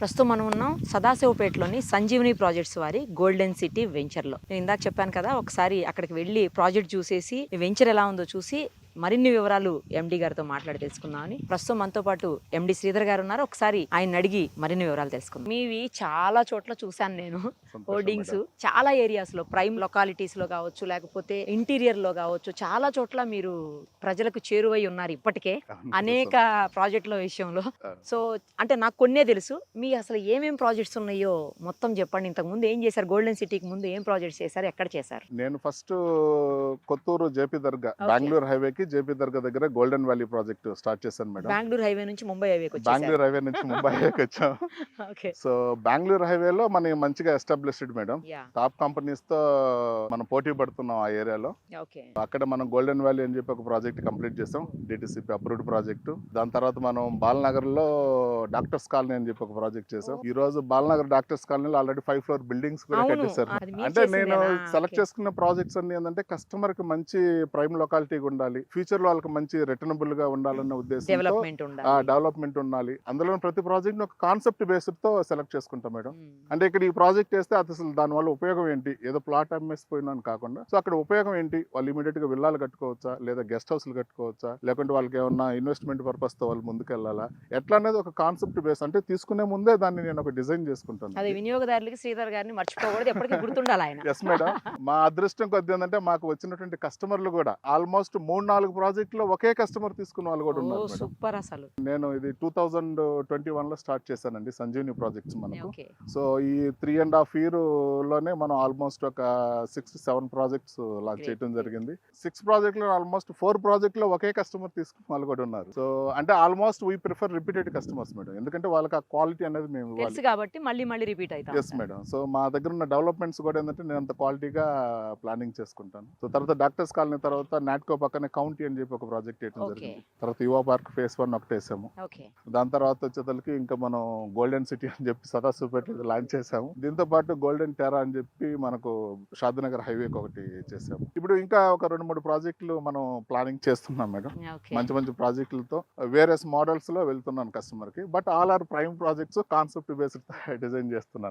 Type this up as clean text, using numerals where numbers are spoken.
ప్రస్తుతం మనం ఉన్నాం సదాశివపేటలోని సంజీవని ప్రాజెక్ట్స్ వారి గోల్డెన్ సిటీ వెంచర్లో. నేను ఇందాక చెప్పాను కదా, ఒకసారి అక్కడికి వెళ్ళి ప్రాజెక్ట్ చూసేసి వెంచర్ ఎలా ఉందో చూసి మరిన్ని వివరాలు ఎండి గారితో మాట్లాడి తెలుసుకుందామని. ప్రస్తుతం మనతో పాటు ఎండి శ్రీధర్ గారు ఉన్నారు. ఒకసారి ఆయన అడిగి మరిన్ని వివరాలు తెలుసుకుందాం. మీవి చాలా చోట్ల చూశాను నేను, హోర్డింగ్స్ చాలా ఏరియాస్ లో, ప్రైమ్ లొకాలిటీస్ లో కావచ్చు, లేకపోతే ఇంటీరియర్ లో కావచ్చు, చాలా చోట్ల మీరు ప్రజలకు చేరువై ఉన్నారు ఇప్పటికే అనేక ప్రాజెక్టుల విషయంలో. సో అంటే నాకు కొన్నే తెలుసు, మీ అసలు ఏమేం ప్రాజెక్ట్స్ ఉన్నాయో మొత్తం చెప్పండి. ఇంతకు ముందు ఏం చేశారు, గోల్డెన్ సిటీకి ముందు ఏం ప్రాజెక్ట్స్ చేశారు, ఎక్కడ చేశారు? నేను ఫస్ట్ కొత్తూరు జేపీ దర్గా, బెంగళూరు హైవేకి జేపీ దర్గా దగ్గర గోల్డెన్ వ్యాలీ ప్రాజెక్ట్ స్టార్ట్ చేశాను మేడం. బెంగళూరు హైవే నుంచి ముంబై హైవేకి బెంగళూరు హైవే నుంచి ముంబై హైవేకి వచ్చాం. సో బెంగళూరు హైవేలో మనం మంచిగా ఎస్టాబ్లిష్డ్ మేడం, టాప్ కంపెనీస్ తో మనం పోటీ పడుతున్నాం ఆ ఏరియాలో. అక్కడ మనం గోల్డెన్ వ్యాలీ అని చెప్పి ఒక ప్రాజెక్ట్ కంప్లీట్ చేసాం, డిటిసిపి అప్రూవ్డ్ ప్రాజెక్ట్. దాని తర్వాత మనం బాలనగర్ లో డాక్టర్స్ కాలనీ అని చెప్పి ఒక ప్రాజెక్ట్ చేసాం. ఈ రోజు బాలనగర్ డాక్టర్స్ కాలనీలో ఆల్రెడీ 5 floor బిల్డింగ్స్ కూడా కట్టేశారు. అంటే నేను సెలెక్ట్ చేసుకున్న ప్రాజెక్ట్స్ అన్ని ఏంటంటే కస్టమర్ కి మంచి ప్రైమ్ లొకాలిటీ ఉండాలి, ఫ్యూచర్ లో వాళ్ళకి మంచి రిటర్నబుల్ గా ఉండాలన్న ఉద్దేశంతో డెవలప్మెంట్ ఉండాలి. అందులో ప్రతి ప్రాజెక్ట్ ఒక కాన్సెప్ట్ బేస్డ్ తో సెలెక్ట్ చేసుకుంటాం మేడం. అంటే ఇక్కడ ఈ ప్రాజెక్ట్ చేస్తే అది అసలు దాని వల్ల ఉపయోగం ఏంటి, ఏదో ప్లాట్ అమ్మేసిపోయినాను కాకుండా సో అక్కడ ఉపయోగం ఏంటి, వాళ్ళు ఇమీడియట్ గా విల్లాలు కట్టుకోవచ్చా, లేదా గెస్ట్ హౌస్లు కట్టుకోవచ్చా, లేకుంటే వాళ్ళకి ఏమన్నా ఇన్వెస్ట్మెంట్ పర్పస్ తో వాళ్ళు ముందుకు వెళ్ళాలా, ఎట్లా అనేది ఒక కాన్సెప్ట్ బేస్. అంటే తీసుకునే ముందే దాన్ని నేను ఒక డిజైన్ చేసుకుంటాను. అది వినియోగదారులకి శ్రీధర్ గారిని మర్చిపోకూడదు, ఎప్పటికీ గుర్తుండాలి ఆయన. Yes madam. మా అదృష్టం కొద్ది ఏంటంటే మాకు వచ్చినటువంటి కస్టమర్లు కూడా ఆల్మోస్ట్ 3-4 ప్రాజెక్టులో ఒకే కస్టమర్ తీసుకున్న వాళ్ళు కూడా ఉన్నారు. సూపర్. అసలు నేను ఇది 2021 లో స్టార్ట్ చేశానండి సంజీవని ప్రాజెక్ట్స్ మనకు. సో ఈ 3.5 year లోనే మనం ఆల్మోస్ట్ ఒక 6-7 ప్రాజెక్ట్స్ లాంచ్ చేయడం జరిగింది. 6 ప్రాజెక్ట్ లో ఆల్మోస్ట్ 4 ప్రాజెక్ట్ లో ఒకే కస్టమర్ తీసుకున్న వాళ్ళు కూడా ఉన్నారు. సో అంటే almost we prefer repeated customers madam, ఎందుకంటే వాళ్ళకి ఆ క్వాలిటీ అనేది మేము తెలుసు కాబట్టి మళ్ళీ రిపీట్ అవుతాం. Yes madam. సో మా దగ్గర ఉన్న డెవలప్మెంట్స్ కూడా ఏంటంటే నేను అంత క్వాలిటీగా ప్లానింగ్ చేసుకుంటాను. సో తర్వాత డాక్టర్స్ కాలనీ తర్వాత నాట్కో పక్కనే కౌంటీ అని చెప్పి ఒక ప్రాజెక్ట్ వేయడం జరిగింది. తర్వాత యువ పార్క్ phase 1 ఒకటి వేసాము. దాని తర్వాత వచ్చేసరికి ఇంకా మనం గోల్డెన్ సిటీ అని చెప్పి సదాశివపేట లాంచ్ చేసాము. దీంతో పాటు గోల్డెన్ టెరా అని చెప్పి మనకు షాద్నగర్ హైవేకి ఒకటి చేసాము. ఇప్పుడు ఇంకా ఒక 2-3 ప్రాజెక్టులు మనం ప్లానింగ్ చేస్తున్నాం మేడం. మంచి ప్రాజెక్టులతో వేరియస్ మోడల్స్ లో వెళ్తున్నాను కస్టమర్ కి. But all are prime projects, concept based design చేస్తున్నాను.